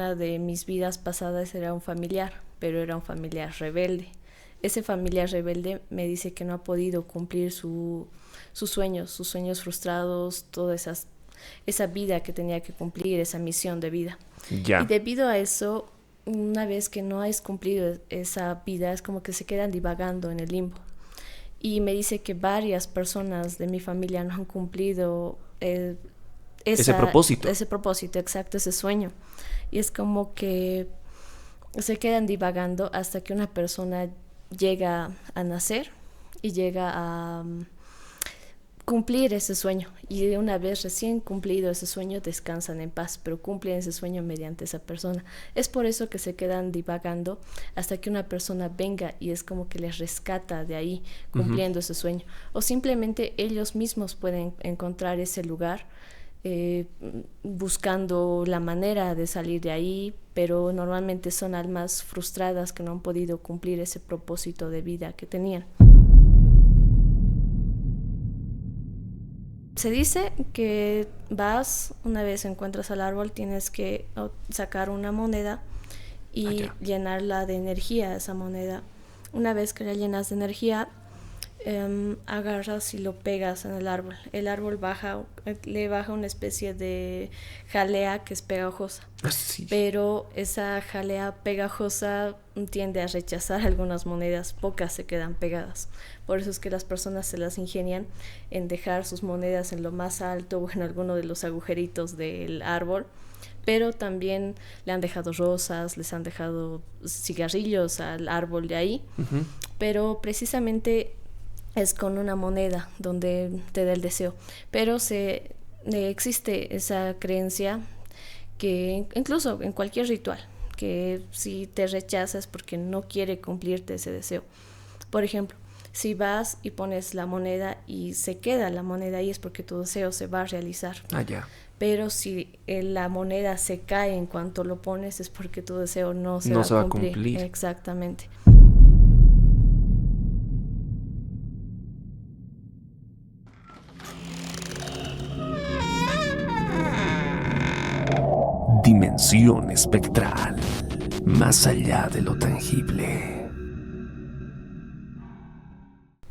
una de mis vidas pasadas era un familiar, pero era un familiar rebelde. Ese familiar rebelde me dice que no ha podido cumplir sus sueños frustrados, toda esa vida que tenía que cumplir, esa misión de vida. Ya. Y debido a eso, una vez que no has cumplido esa vida, es como que se quedan divagando en el limbo. Y me dice que varias personas de mi familia no han cumplido Ese propósito. ese propósito, exacto, ese sueño. Y es como que se quedan divagando hasta que una persona llega a nacer y llega a cumplir ese sueño. Y de una vez recién cumplido ese sueño, descansan en paz, pero cumplen ese sueño mediante esa persona. Es por eso que se quedan divagando hasta que una persona venga y es como que les rescata de ahí, cumpliendo ese sueño. O simplemente ellos mismos pueden encontrar ese lugar buscando la manera de salir de ahí, pero normalmente son almas frustradas que no han podido cumplir ese propósito de vida que tenían. Se dice que una vez encuentras al árbol, tienes que sacar una moneda y llenarla de energía, esa moneda. Una vez que la llenas de energía, agarras y lo pegas en el árbol. El árbol le baja una especie de jalea que es pegajosa. Sí. Pero esa jalea pegajosa tiende a rechazar algunas monedas, pocas se quedan pegadas. Por eso es que las personas se las ingenian en dejar sus monedas en lo más alto o en alguno de los agujeritos del árbol. Pero también le han dejado rosas, les han dejado cigarrillos al árbol de ahí. Uh-huh. Pero precisamente es con una moneda donde te da el deseo. Pero existe esa creencia que incluso en cualquier ritual, que si te rechazas porque no quiere cumplirte ese deseo. Por ejemplo, si vas y pones la moneda y se queda la moneda ahí, es porque tu deseo se va a realizar. Ya. Pero si la moneda se cae en cuanto lo pones, es porque tu deseo no se va a cumplir. Exactamente. Dimensión espectral, más allá de lo tangible.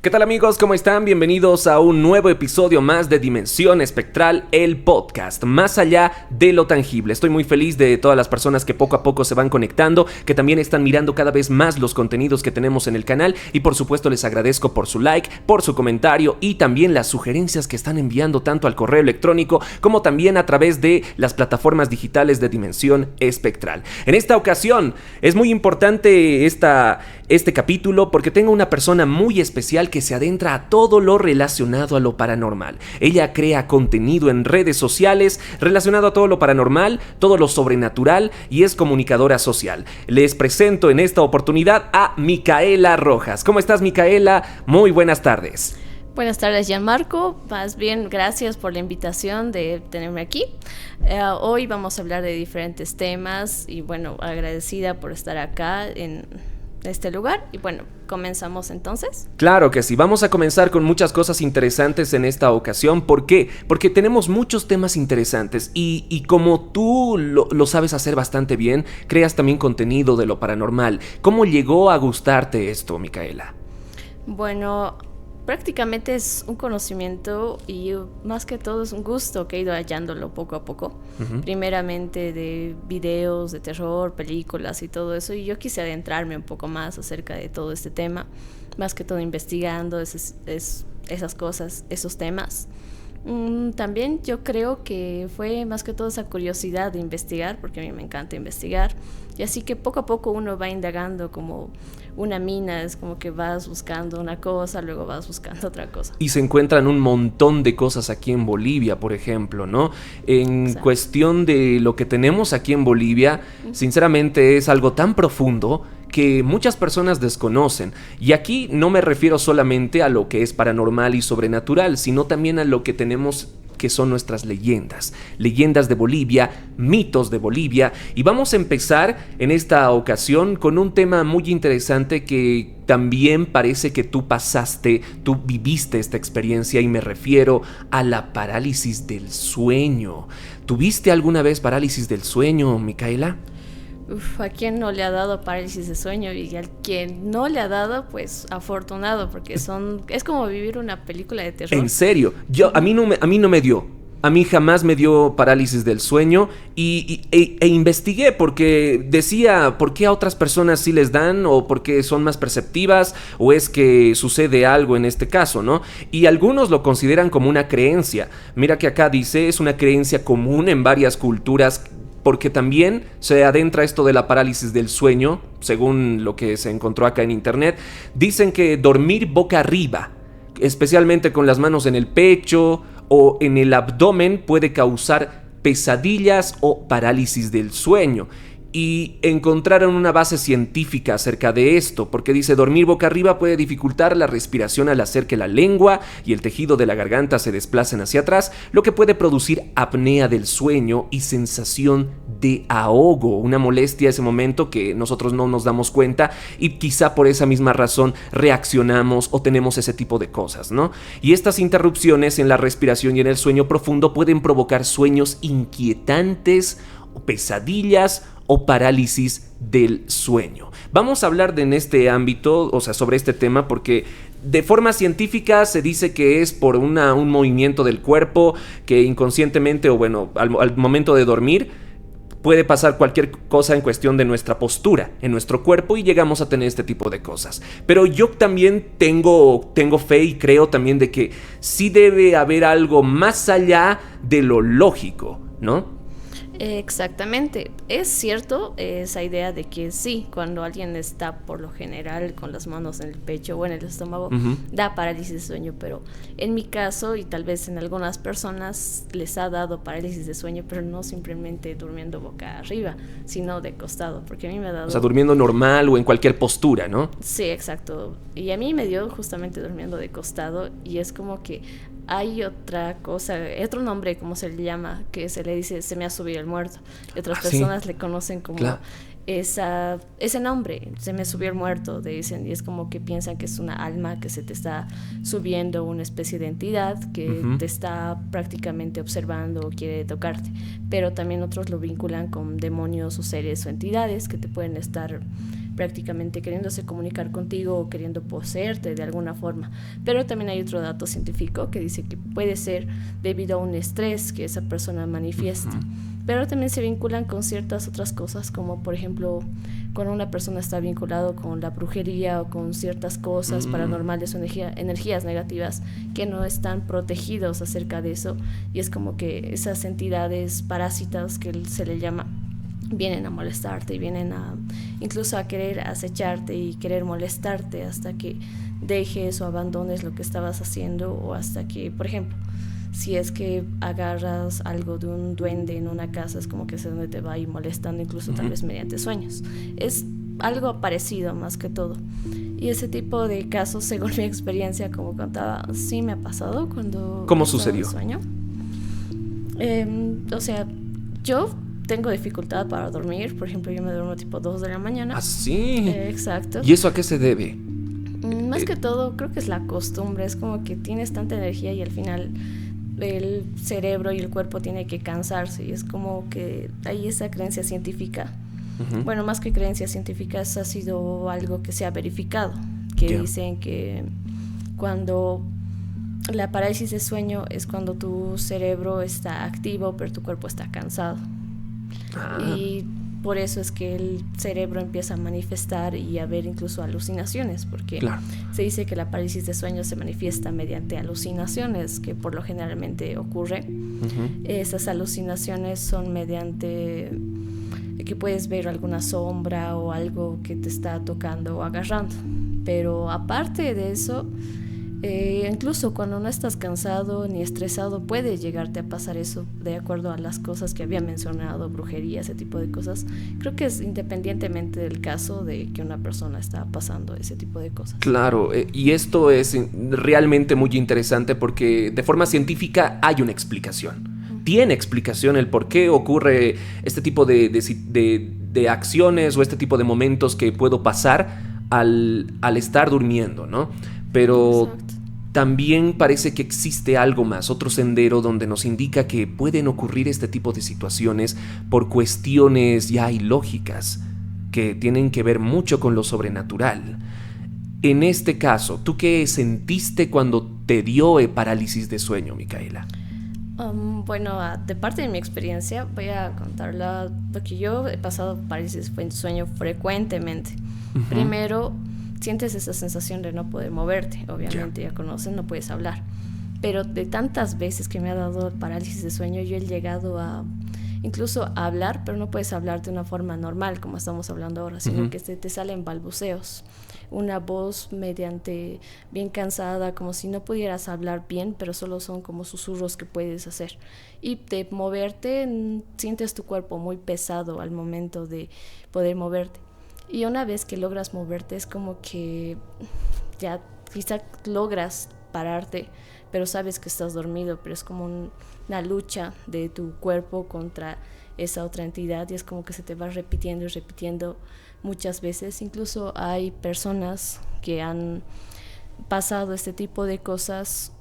¿Qué tal, amigos? ¿Cómo están? Bienvenidos a un nuevo episodio más de Dimensión Espectral, el podcast, más allá de lo tangible. Estoy muy feliz de todas las personas que poco a poco se van conectando, que también están mirando cada vez más los contenidos que tenemos en el canal y por supuesto les agradezco por su like, por su comentario y también las sugerencias que están enviando tanto al correo electrónico como también a través de las plataformas digitales de Dimensión Espectral. En esta ocasión es muy importante este capítulo porque tengo una persona muy especial que se adentra a todo lo relacionado a lo paranormal. Ella crea contenido en redes sociales relacionado a todo lo paranormal, todo lo sobrenatural y es comunicadora social. Les presento en esta oportunidad a Micaela Rojas. ¿Cómo estás, Micaela? Muy buenas tardes. Buenas tardes, Gianmarco. Más bien, gracias por la invitación de tenerme aquí. Hoy vamos a hablar de diferentes temas y bueno, agradecida por estar acá en este lugar y bueno, ¿comenzamos entonces? Claro que sí, vamos a comenzar con muchas cosas interesantes en esta ocasión. ¿Por qué? Porque tenemos muchos temas interesantes y como tú lo sabes hacer bastante bien, creas también contenido de lo paranormal. ¿Cómo llegó a gustarte esto, Micaela? Bueno, prácticamente es un conocimiento y más que todo es un gusto que he ido hallándolo poco a poco. Uh-huh. Primeramente de videos de terror, películas y todo eso, y yo quise adentrarme un poco más acerca de todo este tema, más que todo investigando esas cosas, esos temas. También yo creo que fue más que todo esa curiosidad de investigar, porque a mí me encanta investigar, y así que poco a poco uno va indagando como una mina, es como que vas buscando una cosa, luego vas buscando otra cosa. Y se encuentran un montón de cosas aquí en Bolivia, por ejemplo, ¿no? En cuestión de lo que tenemos aquí en Bolivia, sinceramente es algo tan profundo que muchas personas desconocen. Y aquí no me refiero solamente a lo que es paranormal y sobrenatural, sino también a lo que tenemos que son nuestras leyendas de Bolivia, mitos de Bolivia. Y vamos a empezar en esta ocasión con un tema muy interesante que también parece que tú viviste esta experiencia y me refiero a la parálisis del sueño. ¿Tuviste alguna vez parálisis del sueño, Micaela? Uf, ¿a quién no le ha dado parálisis de sueño? Y al quien no le ha dado, pues afortunado, porque es como vivir una película de terror. En serio, a mí no me dio. A mí jamás me dio parálisis del sueño e investigué porque decía por qué a otras personas sí les dan o por qué son más perceptivas o es que sucede algo en este caso, ¿no? Y algunos lo consideran como una creencia. Mira que acá dice, es una creencia común en varias culturas porque también se adentra esto de la parálisis del sueño, según lo que se encontró acá en internet. Dicen que dormir boca arriba, especialmente con las manos en el pecho o en el abdomen, puede causar pesadillas o parálisis del sueño. Y encontraron una base científica acerca de esto, porque dice dormir boca arriba puede dificultar la respiración al hacer que la lengua y el tejido de la garganta se desplacen hacia atrás, lo que puede producir apnea del sueño y sensación de ahogo, una molestia a ese momento que nosotros no nos damos cuenta y quizá por esa misma razón reaccionamos o tenemos ese tipo de cosas, ¿no? Y estas interrupciones en la respiración y en el sueño profundo pueden provocar sueños inquietantes o pesadillas o parálisis del sueño. Vamos a hablar en este ámbito, o sea, sobre este tema, porque de forma científica se dice que es por un movimiento del cuerpo que inconscientemente o bueno, al momento de dormir puede pasar cualquier cosa en cuestión de nuestra postura en nuestro cuerpo y llegamos a tener este tipo de cosas. Pero yo también tengo fe y creo también de que sí debe haber algo más allá de lo lógico, ¿no? Exactamente, es cierto esa idea de que sí, cuando alguien está por lo general con las manos en el pecho o en el estómago, da parálisis de sueño, pero en mi caso y tal vez en algunas personas les ha dado parálisis de sueño, pero no simplemente durmiendo boca arriba, sino de costado, porque a mí me ha dado... O sea, durmiendo normal o en cualquier postura, ¿no? Sí, exacto, y a mí me dio justamente durmiendo de costado y es como que hay otra cosa, otro nombre, como se le llama, que se le dice se me ha subido el muerto. Y otras personas le conocen como ese nombre, se me subió el muerto, dicen, y es como que piensan que es una alma que se te está subiendo, una especie de entidad que te está prácticamente observando o quiere tocarte. Pero también otros lo vinculan con demonios o seres o entidades que te pueden estar prácticamente queriéndose comunicar contigo o queriendo poseerte de alguna forma. Pero también hay otro dato científico que dice que puede ser debido a un estrés que esa persona manifiesta. Pero también se vinculan con ciertas otras cosas, como por ejemplo cuando una persona está vinculado con la brujería o con ciertas cosas paranormales o energías negativas que no están protegidos acerca de eso, y es como que esas entidades parásitas que se le llama vienen a molestarte y vienen a incluso a querer acecharte y querer molestarte hasta que dejes o abandones lo que estabas haciendo, o hasta que, por ejemplo, si es que agarras algo de un duende en una casa, es como que es donde te va a ir molestando, incluso tal vez mediante sueños. Es algo parecido más que todo. Y ese tipo de casos, según mi experiencia, como contaba, sí me ha pasado cuando... ¿Cómo sucedió? Sueño. O sea, yo tengo dificultad para dormir. Por ejemplo, yo me duermo tipo 2 de la mañana. ¿Ah, sí? Exacto. ¿Y eso a qué se debe? Más que todo, creo que es la costumbre. Es como que tienes tanta energía y al final el cerebro y el cuerpo tiene que cansarse. Y es como que hay esa creencia científica. Bueno, más que creencias científicas, ha sido algo que se ha verificado. Que dicen que cuando la parálisis de sueño es cuando tu cerebro está activo, pero tu cuerpo está cansado. Y por eso es que el cerebro empieza a manifestar y a ver incluso alucinaciones, porque se dice que la parálisis de sueño se manifiesta mediante alucinaciones, que por lo generalmente ocurre. Esas alucinaciones son mediante que puedes ver alguna sombra o algo que te está tocando o agarrando. Pero aparte de eso, incluso cuando no estás cansado ni estresado, puede llegarte a pasar eso, de acuerdo a las cosas que había mencionado, brujería, ese tipo de cosas. Creo que es independientemente del caso de que una persona está pasando ese tipo de cosas. Claro, y esto es realmente muy interesante porque de forma científica hay una explicación. Tiene explicación el por qué ocurre este tipo de acciones o este tipo de momentos que puedo pasar al estar durmiendo, ¿no? Pero también parece que existe algo más, otro sendero donde nos indica que pueden ocurrir este tipo de situaciones por cuestiones ya ilógicas, que tienen que ver mucho con lo sobrenatural. En este caso, ¿tú qué sentiste cuando te dio parálisis de sueño, Micaela? Bueno, de parte de mi experiencia voy a contarla, porque yo he pasado parálisis de sueño frecuentemente. Primero, sientes esa sensación de no poder moverte, obviamente ya conoces, no puedes hablar. Pero de tantas veces que me ha dado parálisis de sueño, yo he llegado a incluso a hablar, pero no puedes hablar de una forma normal, como estamos hablando ahora, sino que te salen balbuceos. Una voz mediante bien cansada, como si no pudieras hablar bien, pero solo son como susurros que puedes hacer. Y de moverte, sientes tu cuerpo muy pesado al momento de poder moverte. Y una vez que logras moverte, es como que ya quizá logras pararte, pero sabes que estás dormido, pero es como una lucha de tu cuerpo contra esa otra entidad, y es como que se te va repitiendo y repitiendo muchas veces. Incluso hay personas que han pasado este tipo de cosas,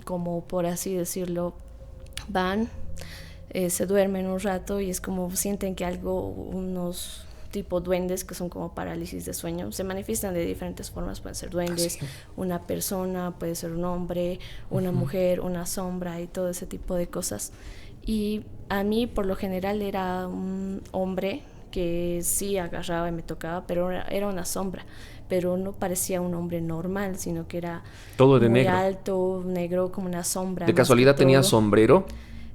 como por así decirlo, van, se duermen un rato y es como sienten que unos tipo duendes, que son como parálisis de sueño, se manifiestan de diferentes formas. Pueden ser duendes, una persona, puede ser un hombre, una mujer, una sombra y todo ese tipo de cosas. Y a mí por lo general era un hombre que sí agarraba y me tocaba, pero era una sombra, pero no parecía un hombre normal, sino que era todo de muy negro, alto, negro, como una sombra. ¿de casualidad tenía sombrero?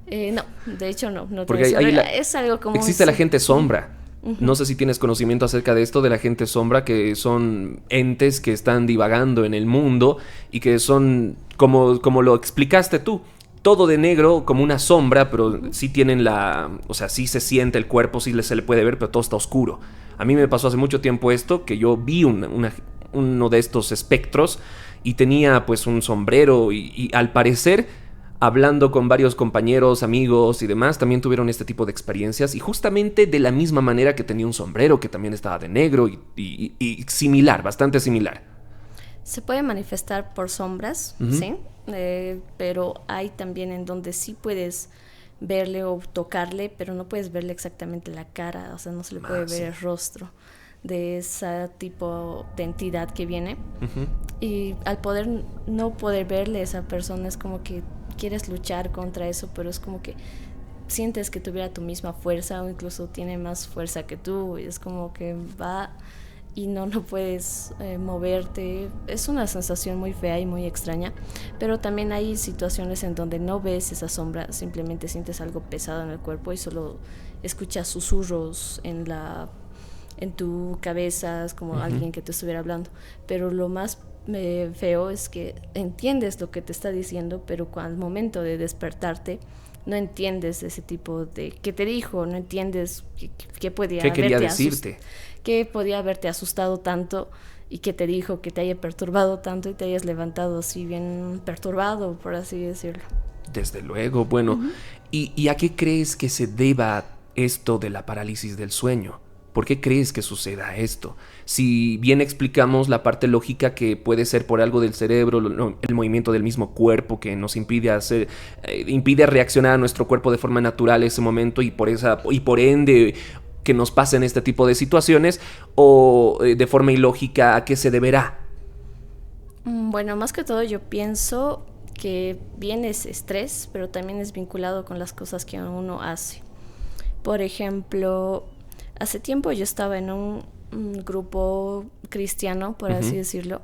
No, de hecho no porque tiene sombrero. Es algo como existe la gente sombra. No sé si tienes conocimiento acerca de esto, de la gente sombra, que son entes que están divagando en el mundo y que son, como lo explicaste tú, todo de negro, como una sombra, pero sí tienen o sea, sí se siente el cuerpo, sí se le puede ver, pero todo está oscuro. A mí me pasó hace mucho tiempo esto, que yo vi uno de estos espectros y tenía pues un sombrero y al parecer, hablando con varios compañeros, amigos y demás, también tuvieron este tipo de experiencias, y justamente de la misma manera que tenía un sombrero que también estaba de negro y similar, bastante similar. Se puede manifestar por sombras, ¿sí? Pero hay también en donde sí puedes verle o tocarle, pero no puedes verle exactamente la cara, o sea, no se le puede ver el rostro de ese tipo de entidad que viene. Y al no poder verle a esa persona, es como que quieres luchar contra eso, pero es como que sientes que tuviera tu misma fuerza o incluso tiene más fuerza que tú, y es como que va y no puedes moverte. Es una sensación muy fea y muy extraña, pero también hay situaciones en donde no ves esa sombra, simplemente sientes algo pesado en el cuerpo y solo escuchas susurros en tu cabeza, es como alguien que te estuviera hablando. Pero lo más feo es que entiendes lo que te está diciendo, pero al momento de despertarte no entiendes ese tipo de qué te dijo, no entiendes qué quería decirte, qué podía haberte asustado tanto y qué te dijo que te haya perturbado tanto y te hayas levantado así bien perturbado, por así decirlo. Desde luego. Bueno, ¿y a qué crees que se deba esto de la parálisis del sueño? ¿Por qué crees que suceda esto? Si bien explicamos la parte lógica, que puede ser por algo del cerebro, el movimiento del mismo cuerpo que nos impide reaccionar a nuestro cuerpo de forma natural en ese momento, y por ende que nos pasen este tipo de situaciones, o de forma ilógica, ¿a qué se deberá? Bueno, más que todo yo pienso que bien es estrés, pero también es vinculado con las cosas que uno hace. Por ejemplo, hace tiempo yo estaba en un grupo cristiano, por así decirlo,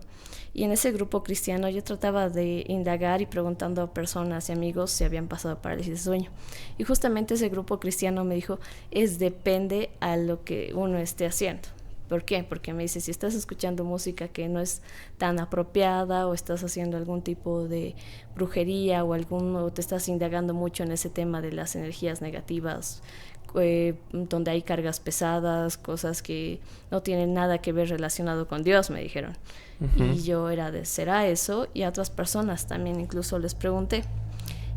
y en ese grupo cristiano yo trataba de indagar y preguntando a personas y amigos si habían pasado parálisis de sueño. Y justamente ese grupo cristiano me dijo, depende a lo que uno esté haciendo. ¿Por qué? Porque me dice, si estás escuchando música que no es tan apropiada, o estás haciendo algún tipo de brujería o te estás indagando mucho en ese tema de las energías negativas, donde hay cargas pesadas, cosas que no tienen nada que ver relacionado con Dios, me dijeron. Y yo ¿será eso? Y a otras personas también incluso les pregunté,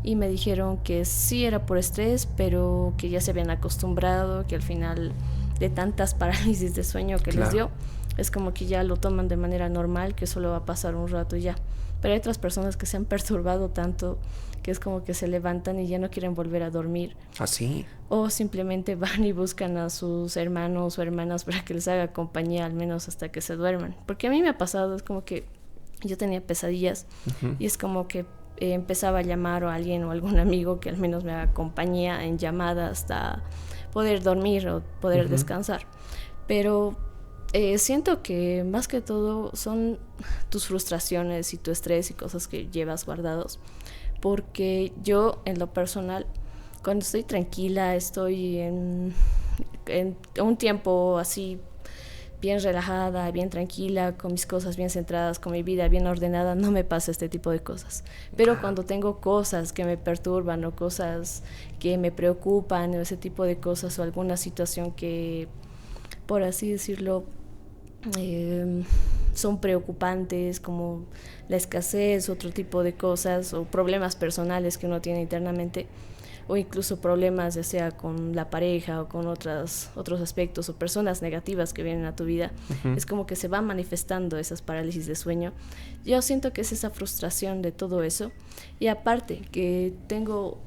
y me dijeron que sí era por estrés, pero que ya se habían acostumbrado, que al final de tantas parálisis de sueño que les dio, es como que ya lo toman de manera normal, que solo va a pasar un rato y ya. pero hay otras personas que se han perturbado tanto que es como que se levantan y ya no quieren volver a dormir. Así. O simplemente van y buscan a sus hermanos o hermanas para que les haga compañía al menos hasta que se duerman. Porque a mí me ha pasado, es como que yo tenía pesadillas y es como que empezaba a llamar a alguien o algún amigo que al menos me haga compañía en llamada hasta poder dormir o poder descansar. Pero siento que más que todo son tus frustraciones y tu estrés y cosas que llevas guardados. Porque yo, en lo personal, cuando estoy tranquila, estoy en un tiempo así bien relajada, bien tranquila, con mis cosas bien centradas, con mi vida bien ordenada, no me pasa este tipo de cosas. Pero cuando tengo cosas que me perturban o cosas que me preocupan o ese tipo de cosas o alguna situación que, por así decirlo, son preocupantes, como la escasez, otro tipo de cosas o problemas personales que uno tiene internamente, o incluso problemas ya sea con la pareja o con otros aspectos o personas negativas que vienen a tu vida, es como que se van manifestando esas parálisis de sueño. Yo siento que es esa frustración de todo eso, y aparte que tengo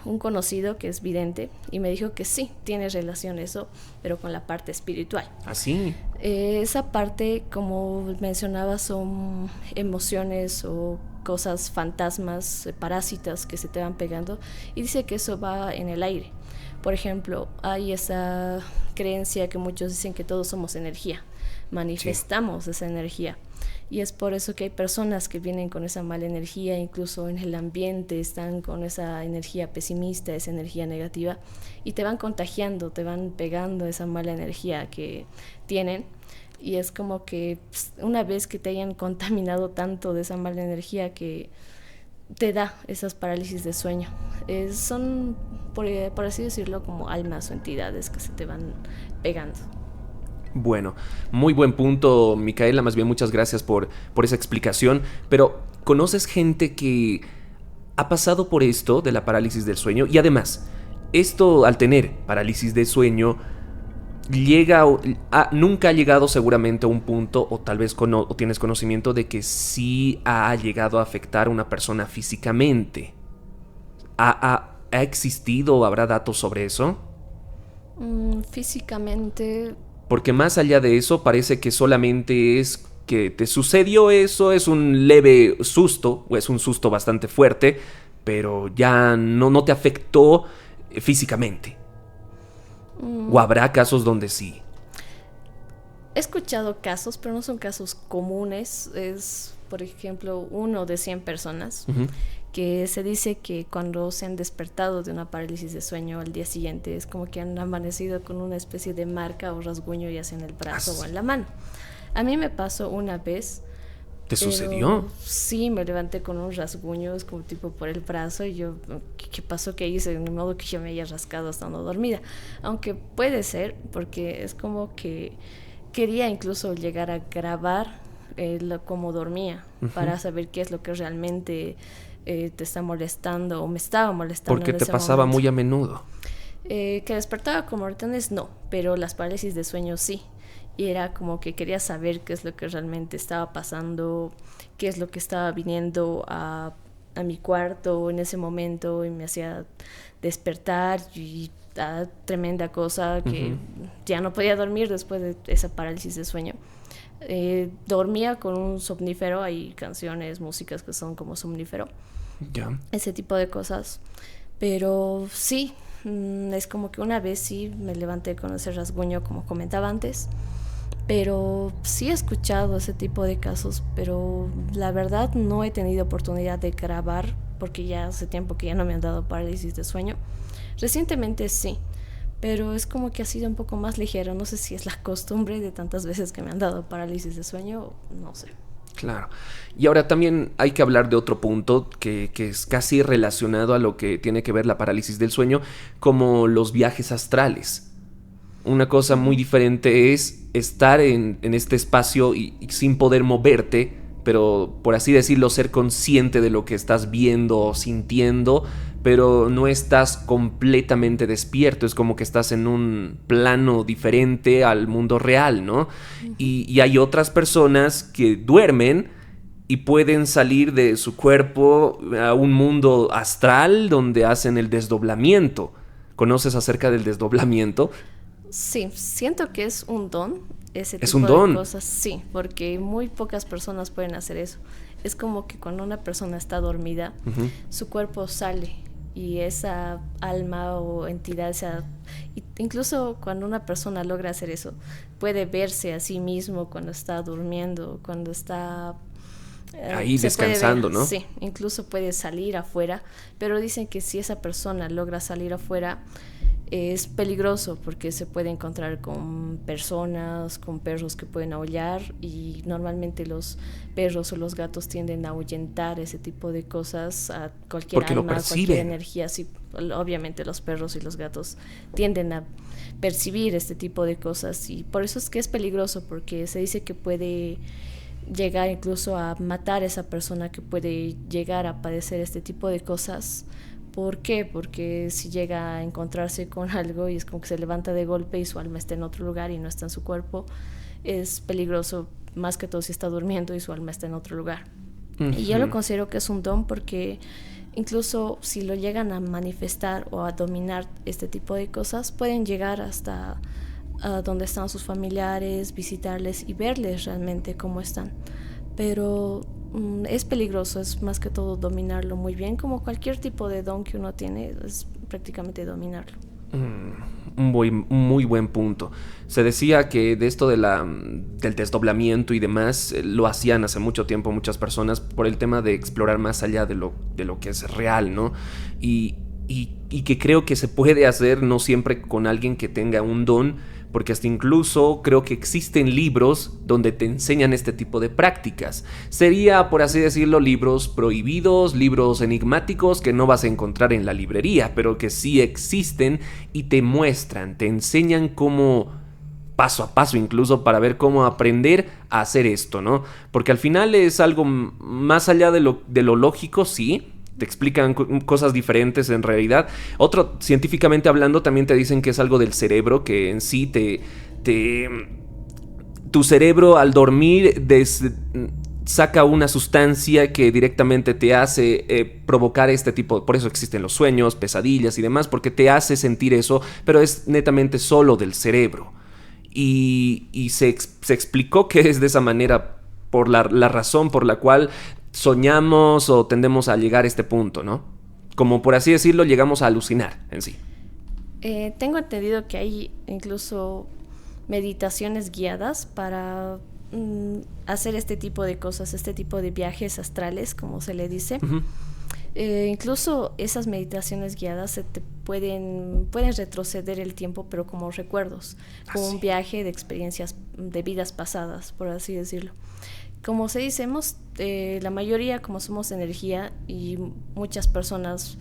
un conocido que es vidente y me dijo que sí, tiene relación eso, pero con la parte espiritual. Así. Esa parte, como mencionaba, son emociones o cosas fantasmas, parásitas que se te van pegando, y dice que eso va en el aire. Por ejemplo, hay esa creencia que muchos dicen que todos somos energía, manifestamos esa energía. Y es por eso que hay personas que vienen con esa mala energía, incluso en el ambiente están con esa energía pesimista, esa energía negativa, y te van contagiando, te van pegando esa mala energía que tienen. Y es como que una vez que te hayan contaminado tanto de esa mala energía, que te da esas parálisis de sueño. Son, por así decirlo, como almas o entidades que se te van pegando. Bueno, muy buen punto, Micaela. Más bien, muchas gracias por esa explicación. Pero, ¿conoces gente que ha pasado por esto de la parálisis del sueño? Y además, esto al tener parálisis de sueño, nunca ha llegado seguramente a un punto, o tal vez o tienes conocimiento de que sí ha llegado a afectar a una persona físicamente. ¿Ha existido o habrá datos sobre eso? Físicamente... Porque más allá de eso, parece que solamente es que te sucedió eso, es un leve susto, o es un susto bastante fuerte, pero ya no te afectó físicamente. ¿O habrá casos donde sí? He escuchado casos, pero no son casos comunes. Es, por ejemplo, 1 de 100 personas que se dice que cuando se han despertado de una parálisis de sueño al día siguiente es como que han amanecido con una especie de marca o rasguño, ya sea en el brazo o en la mano. A mí me pasó una vez. ¿Te sucedió? Sí, me levanté con un rasguño, es como tipo por el brazo, y yo, ¿qué pasó? ¿Qué hice? De modo que yo me haya rascado estando dormida. Aunque puede ser, porque es como que quería incluso llegar a grabar cómo dormía, para saber qué es lo que realmente te está molestando o me estaba molestando. Porque en te ese pasaba momento. muy a menudo. Que despertaba con moretones, no, pero las parálisis de sueño sí. Y era como que quería saber qué es lo que realmente estaba pasando, qué es lo que estaba viniendo a mi cuarto en ese momento, y me hacía despertar, y tremenda cosa que ya no podía dormir después de esa parálisis de sueño. Dormía con un somnífero, hay canciones, músicas que son como somnífero, ese tipo de cosas. Pero sí, es como que una vez sí me levanté con ese rasguño, como comentaba antes. Pero sí he escuchado ese tipo de casos, pero la verdad no he tenido oportunidad de grabar, porque ya hace tiempo que ya no me han dado parálisis de sueño. Recientemente sí, pero es como que ha sido un poco más ligero. No sé si es la costumbre de tantas veces que me han dado parálisis de sueño, no sé. Claro. Y ahora también hay que hablar de otro punto que es casi relacionado a lo que tiene que ver la parálisis del sueño, como los viajes astrales. Una cosa muy diferente es estar en este espacio y sin poder moverte, pero por así decirlo, ser consciente de lo que estás viendo o sintiendo, pero no estás completamente despierto. Es como que estás en un plano diferente al mundo real, ¿no? Y hay otras personas que duermen y pueden salir de su cuerpo a un mundo astral donde hacen el desdoblamiento. ¿Conoces acerca del desdoblamiento? Sí, siento que es un don, ese Es tipo un de don. cosas, sí, porque muy pocas personas pueden hacer eso. Es como que cuando una persona está dormida, Ujú. su cuerpo sale y esa alma o entidad, incluso cuando una persona logra hacer eso, puede verse a sí mismo cuando está durmiendo, cuando está Ahí se puede ver, descansando, ¿no? sí, incluso puede salir afuera, pero dicen que si esa persona logra salir afuera es peligroso porque se puede encontrar con personas, con perros que pueden aullar y normalmente los perros o los gatos tienden a ahuyentar ese tipo de cosas a cualquier Porque lo alma, a cualquier perciben. energía. Sí, obviamente los perros y los gatos tienden a percibir este tipo de cosas y por eso es que es peligroso porque se dice que puede llegar incluso a matar a esa persona, que puede llegar a padecer este tipo de cosas. ¿Por qué? Porque si llega a encontrarse con algo y es como que se levanta de golpe y su alma está en otro lugar y no está en su cuerpo, es peligroso, más que todo si está durmiendo y su alma está en otro lugar. Y yo lo Ujú. considero que es un don porque incluso si lo llegan a manifestar o a dominar este tipo de cosas, pueden llegar hasta donde están sus familiares, visitarles y verles realmente cómo están. Pero es peligroso, es más que todo dominarlo muy bien, como cualquier tipo de don que uno tiene, es prácticamente dominarlo. Un muy buen punto. Se decía que de esto del desdoblamiento y demás lo hacían hace mucho tiempo muchas personas por el tema de explorar más allá de lo que es real, ¿no? Y que creo que se puede hacer no siempre con alguien que tenga un don, porque hasta incluso creo que existen libros donde te enseñan este tipo de prácticas. Sería, por así decirlo, libros prohibidos, libros enigmáticos que no vas a encontrar en la librería, pero que sí existen y te muestran, te enseñan cómo paso a paso incluso para ver cómo aprender a hacer esto, ¿no? Porque al final es algo más allá de lo lógico, sí, te explican cosas diferentes en realidad. Otro, científicamente hablando, también te dicen que es algo del cerebro, que en sí te tu cerebro al dormir saca una sustancia que directamente te hace provocar este tipo, por eso existen los sueños, pesadillas y demás, porque te hace sentir eso, pero es netamente solo del cerebro. Y se explicó que es de esa manera por la razón por la cual soñamos o tendemos a llegar a este punto, ¿no? Como por así decirlo, llegamos a alucinar en sí. Tengo entendido que hay incluso meditaciones guiadas para hacer este tipo de cosas, este tipo de viajes astrales, como se le dice. Uh-huh. Incluso esas meditaciones guiadas pueden retroceder el tiempo, pero como recuerdos, como un viaje de experiencias de vidas pasadas, por así decirlo. Como se dice, la mayoría, como somos energía y muchas personas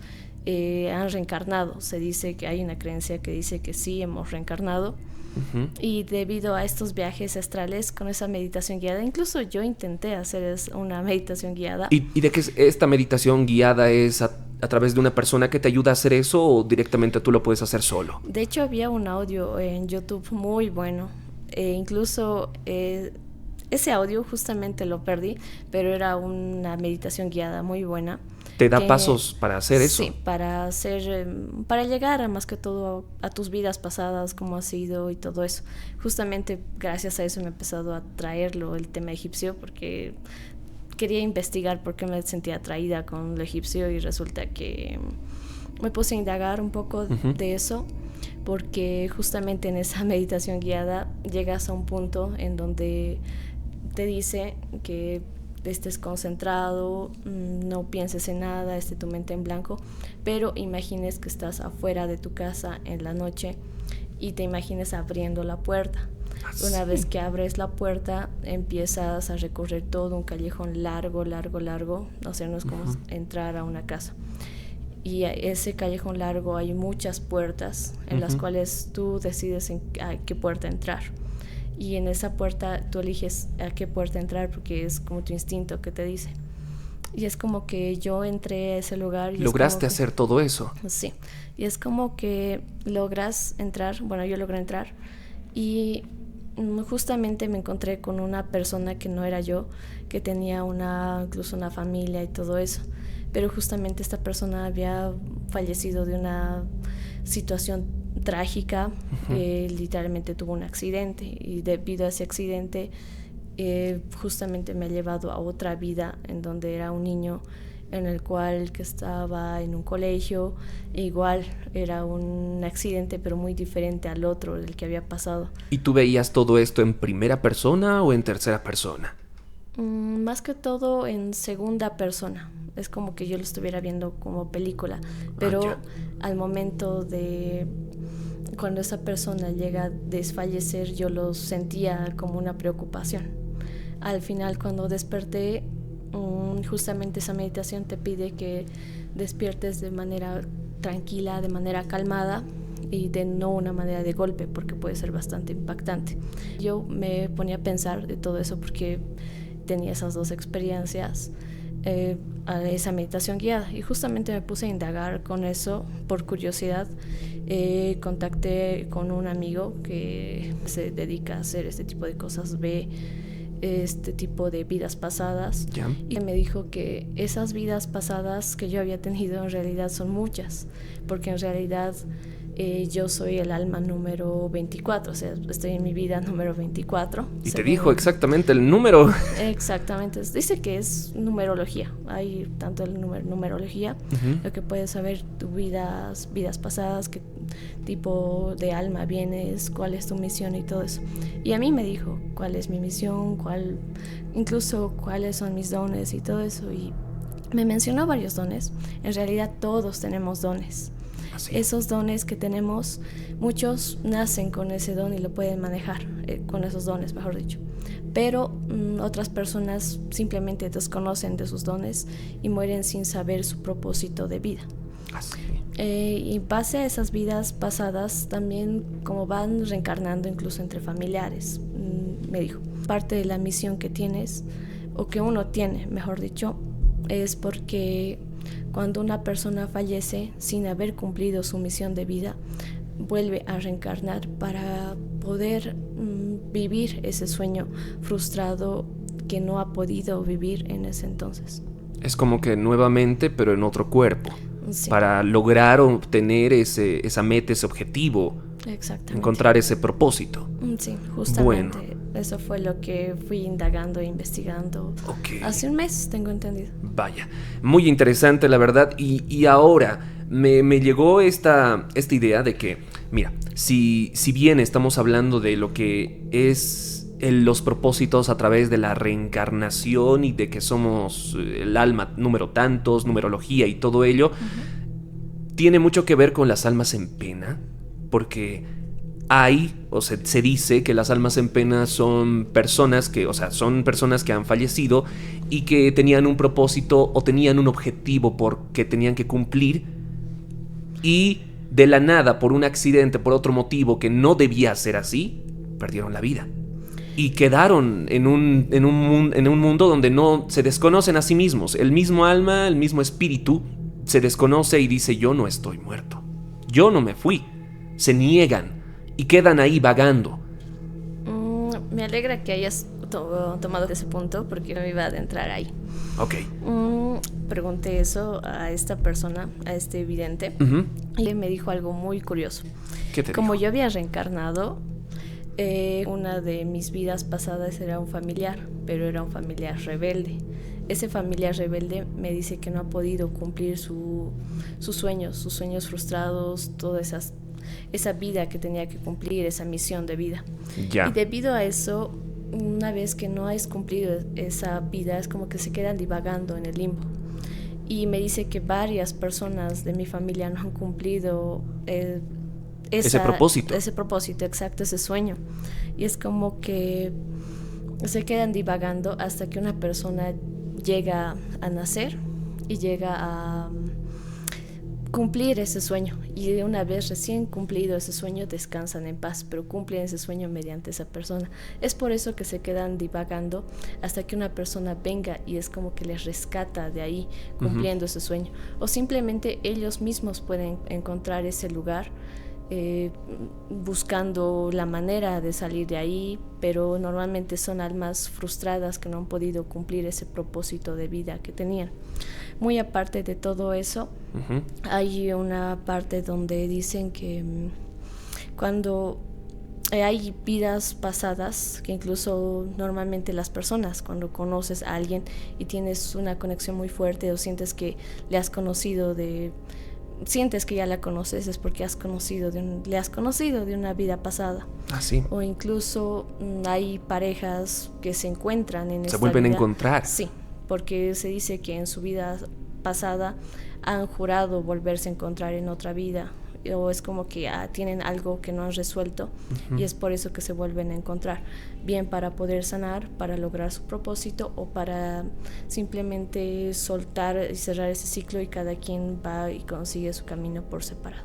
han reencarnado, se dice que hay una creencia que dice que sí, hemos reencarnado. Uh-huh. Y debido a estos viajes astrales con esa meditación guiada, incluso yo intenté hacer una meditación guiada. ¿Y de qué es esta meditación guiada? ¿Es a través de una persona que te ayuda a hacer eso o directamente tú lo puedes hacer solo? De hecho había un audio en YouTube muy bueno, incluso ese audio justamente lo perdí, pero era una meditación guiada muy buena. ¿Te da pasos para hacer eso? Sí, para llegar a más que todo a tus vidas pasadas, cómo ha sido y todo eso. Justamente gracias a eso me ha empezado a traerlo el tema egipcio, porque quería investigar por qué me sentía atraída con lo egipcio y resulta que me puse a indagar un poco de eso, porque justamente en esa meditación guiada llegas a un punto en donde te dice que estés concentrado, no pienses en nada, esté tu mente en blanco, pero imagines que estás afuera de tu casa en la noche y te imagines abriendo la puerta. Una vez que abres la puerta, empiezas a recorrer todo un callejón largo, o sea, no es como entrar a una casa. Y ese callejón largo hay muchas puertas en las cuales tú decides a qué puerta entrar. Y en esa puerta tú eliges a qué puerta entrar porque es como tu instinto que te dice. Y es como que yo entré a ese lugar. Y ¿lograste hacer todo eso? Sí. Y es como que logras entrar, bueno, yo logré entrar y justamente me encontré con una persona que no era yo, que tenía incluso una familia y todo eso, pero justamente esta persona había fallecido de una situación trágica. Literalmente tuvo un accidente y debido a ese accidente justamente me ha llevado a otra vida en donde era un niño en el cual que estaba en un colegio, igual era un accidente pero muy diferente al otro del que había pasado. ¿Y tú veías todo esto en primera persona o en tercera persona? Más que todo en segunda persona. Es como que yo lo estuviera viendo como película, pero al momento de cuando esa persona llega a desfallecer, yo lo sentía como una preocupación. Al final, cuando desperté, justamente esa meditación te pide que despiertes de manera tranquila, de manera calmada y de no una manera de golpe, porque puede ser bastante impactante. Yo me ponía a pensar de todo eso porque tenía esas dos experiencias, a esa meditación guiada, y justamente me puse a indagar con eso por curiosidad. Contacté con un amigo que se dedica a hacer este tipo de cosas, ve este tipo de vidas pasadas, y me dijo que esas vidas pasadas que yo había tenido en realidad son muchas, porque en realidad yo soy el alma número 24, o sea, estoy en mi vida número 24. Y te dijo exactamente el número. Exactamente, dice que es numerología, hay tanto el numerología, lo que puedes saber tus vidas pasadas, qué tipo de alma vienes, cuál es tu misión y todo eso. Y a mí me dijo cuál es mi misión, incluso cuáles son mis dones y todo eso, y me mencionó varios dones. En realidad todos tenemos dones. Así. Esos dones que tenemos, muchos nacen con ese don y lo pueden manejar, con esos dones, mejor dicho. Pero otras personas simplemente desconocen de sus dones y mueren sin saber su propósito de vida. Así. Y en base a esas vidas pasadas, también como van reencarnando incluso entre familiares, me dijo, parte de la misión que tienes, o que uno tiene, mejor dicho, es porque cuando una persona fallece sin haber cumplido su misión de vida, vuelve a reencarnar para poder vivir ese sueño frustrado que no ha podido vivir en ese entonces. Es como que nuevamente, pero en otro cuerpo. Sí. Para lograr obtener esa meta, ese objetivo. Exactamente. Encontrar ese propósito. Sí, justamente. Bueno. Eso fue lo que fui indagando e investigando. Hace un mes, tengo entendido. Vaya, muy interesante la verdad. Y ahora me llegó esta idea de que, mira, si bien estamos hablando de lo que es los propósitos a través de la reencarnación y de que somos el alma número tantos, numerología y todo ello, tiene mucho que ver con las almas en pena, porque se dice que las almas en pena son personas que han fallecido y que tenían un propósito o tenían un objetivo que tenían que cumplir, y de la nada, por un accidente, por otro motivo que no debía ser así, perdieron la vida. Y quedaron en un mundo donde no se desconocen a sí mismos. El mismo alma, el mismo espíritu se desconoce y dice: yo no estoy muerto, yo no me fui. Se niegan y quedan ahí vagando. Me alegra que hayas tomado ese punto, porque no me iba a adentrar ahí. Ok. Pregunté eso a esta persona, a este vidente, y me dijo algo muy curioso. ¿Qué te dijo? Como yo había reencarnado, una de mis vidas pasadas era un familiar, pero era un familiar rebelde. Ese familiar rebelde me dice que no ha podido cumplir sus sueños frustrados, toda esa vida que tenía que cumplir, esa misión de vida. Ya. Y debido a eso, una vez que no has cumplido esa vida, es como que se quedan divagando en el limbo. Y me dice que varias personas de mi familia no han cumplido ese propósito, exacto, ese sueño. Y es como que se quedan divagando hasta que una persona llega a nacer y llega a cumplir ese sueño, y de una vez recién cumplido ese sueño descansan en paz, pero cumplen ese sueño mediante esa persona. Es por eso que se quedan divagando hasta que una persona venga y es como que les rescata de ahí cumpliendo ese sueño, o simplemente ellos mismos pueden encontrar ese lugar buscando la manera de salir de ahí, pero normalmente son almas frustradas que no han podido cumplir ese propósito de vida que tenían. Muy aparte de todo eso, hay una parte donde dicen que cuando hay vidas pasadas, que incluso normalmente las personas, cuando conoces a alguien y tienes una conexión muy fuerte o sientes que le has conocido sientes que ya la conoces, es porque le has conocido de una vida pasada. Sí. O incluso hay parejas que se encuentran en esta vida. Se vuelven a encontrar. Sí, porque se dice que en su vida pasada han jurado volverse a encontrar en otra vida, o es como que tienen algo que no han resuelto y es por eso que se vuelven a encontrar, bien para poder sanar, para lograr su propósito o para simplemente soltar y cerrar ese ciclo y cada quien va y consigue su camino por separado.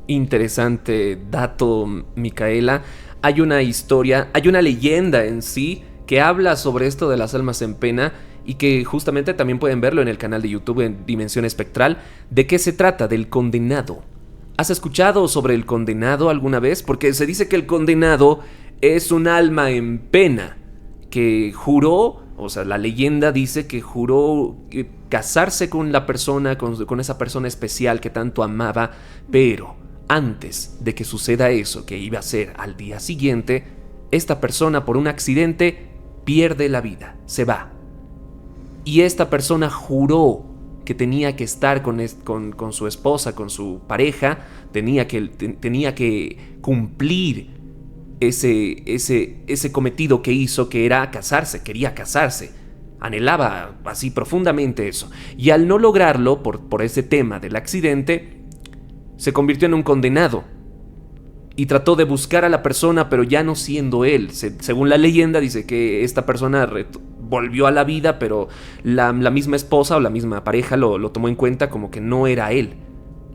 Interesante dato, Micaela. Hay una historia, hay una leyenda en sí que habla sobre esto de las almas en pena y que justamente también pueden verlo en el canal de YouTube en Dimensión Espectral. ¿De qué se trata? Del condenado. ¿Has escuchado sobre el condenado alguna vez? Porque se dice que el condenado es un alma en pena que juró, o sea, la leyenda dice que juró casarse con la persona, con esa persona especial que tanto amaba, pero antes de que suceda eso, que iba a ser al día siguiente, esta persona por un accidente pierde la vida, se va. Y esta persona juró que tenía que estar con su esposa, con su pareja, tenía que cumplir ese cometido que hizo, que era casarse, quería casarse, anhelaba así profundamente eso. Y al no lograrlo, por ese tema del accidente, se convirtió en un condenado. Y trató de buscar a la persona, pero ya no siendo él. Según la leyenda, dice que esta persona volvió a la vida, pero la misma esposa o la misma pareja lo tomó en cuenta como que no era él.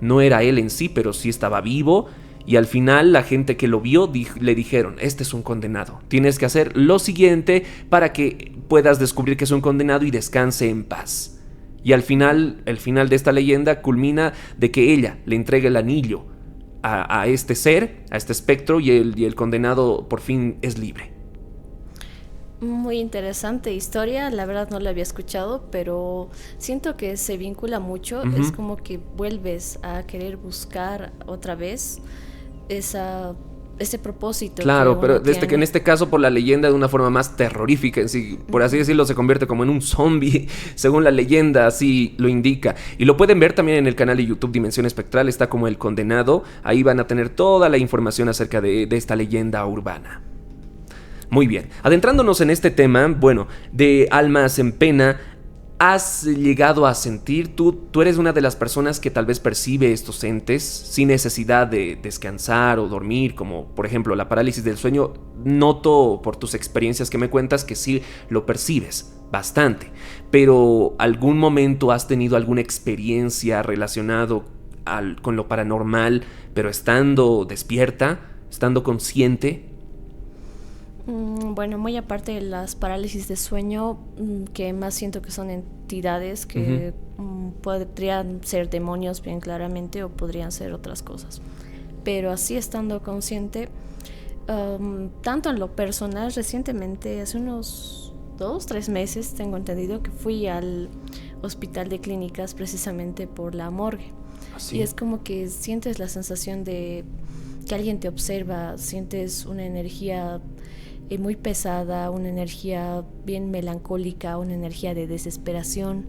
No era él en sí, pero sí estaba vivo. Y al final la gente que lo vio le dijeron, este es un condenado. Tienes que hacer lo siguiente para que puedas descubrir que es un condenado y descanse en paz. Y al final, el final de esta leyenda culmina de que ella le entrega el anillo a este ser, a este espectro, y el condenado por fin es libre. Muy interesante historia, la verdad no la había escuchado, pero siento que se vincula mucho, es como que vuelves a querer buscar otra vez ese propósito. Claro, pero que en este caso por la leyenda de una forma más terrorífica, en sí, por así decirlo, se convierte como en un zombie, según la leyenda así lo indica. Y lo pueden ver también en el canal de YouTube Dimensión Espectral, está como El Condenado, ahí van a tener toda la información acerca de esta leyenda urbana. Muy bien, adentrándonos en este tema, bueno, de almas en pena, ¿has llegado a sentir, tú eres una de las personas que tal vez percibe estos entes sin necesidad de descansar o dormir, como por ejemplo la parálisis del sueño? Noto por tus experiencias que me cuentas que sí lo percibes bastante, pero ¿algún momento has tenido alguna experiencia relacionado con lo paranormal, pero estando despierta, estando consciente? Bueno, muy aparte de las parálisis de sueño, que más siento que son entidades que podrían ser demonios bien claramente o podrían ser otras cosas. Pero así estando consciente, tanto en lo personal, recientemente, hace unos 2-3 meses, tengo entendido que fui al hospital de clínicas precisamente por la morgue. ¿Sí? Y es como que sientes la sensación de que alguien te observa, sientes una energía muy pesada, una energía bien melancólica, una energía de desesperación,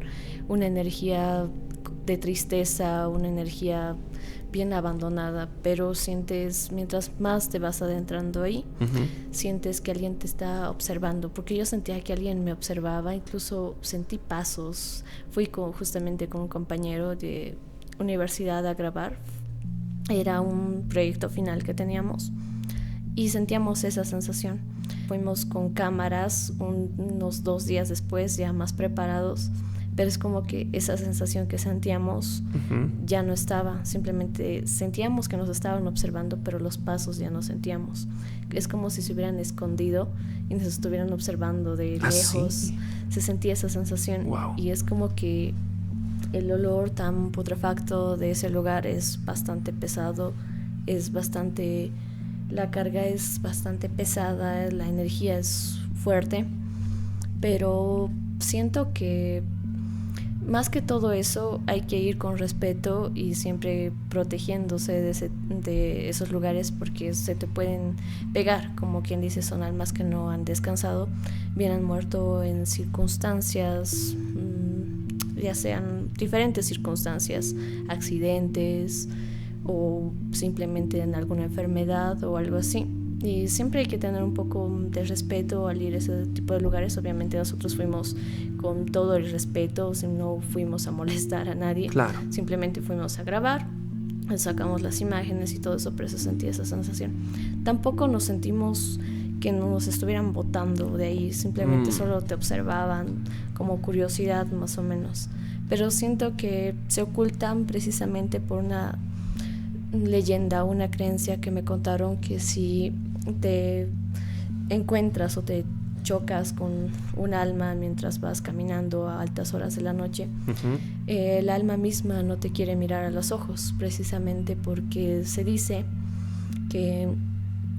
una energía de tristeza, una energía bien abandonada, pero sientes, mientras más te vas adentrando ahí, sientes que alguien te está observando, porque yo sentía que alguien me observaba, incluso sentí pasos, fui justamente con un compañero de universidad a grabar, era un proyecto final que teníamos y sentíamos esa sensación. Fuimos con cámaras unos 2 días después, ya más preparados, pero es como que esa sensación que sentíamos ya no estaba, simplemente sentíamos que nos estaban observando, pero los pasos ya no sentíamos. Es como si se hubieran escondido y nos estuvieran observando de lejos. ¿Sí? Se sentía esa sensación. Wow. Y es como que el olor tan putrefacto de ese lugar es bastante pesado la carga es bastante pesada, la energía es fuerte, pero siento que más que todo eso hay que ir con respeto y siempre protegiéndose de esos lugares, porque se te pueden pegar, como quien dice, son almas que no han descansado, bien han muerto en circunstancias, ya sean diferentes circunstancias, accidentes o simplemente en alguna enfermedad o algo así. Y siempre hay que tener un poco de respeto al ir a ese tipo de lugares. Obviamente nosotros fuimos con todo el respeto, no fuimos a molestar a nadie. Claro. Simplemente fuimos a grabar, sacamos las imágenes y todo eso, pero se sentía esa sensación. Tampoco nos sentimos que nos estuvieran botando de ahí, simplemente solo te observaban como curiosidad más o menos. Pero siento que se ocultan precisamente por una leyenda, una creencia que me contaron, que si te encuentras o te chocas con un alma mientras vas caminando a altas horas de la noche, el alma misma no te quiere mirar a los ojos, precisamente porque se dice que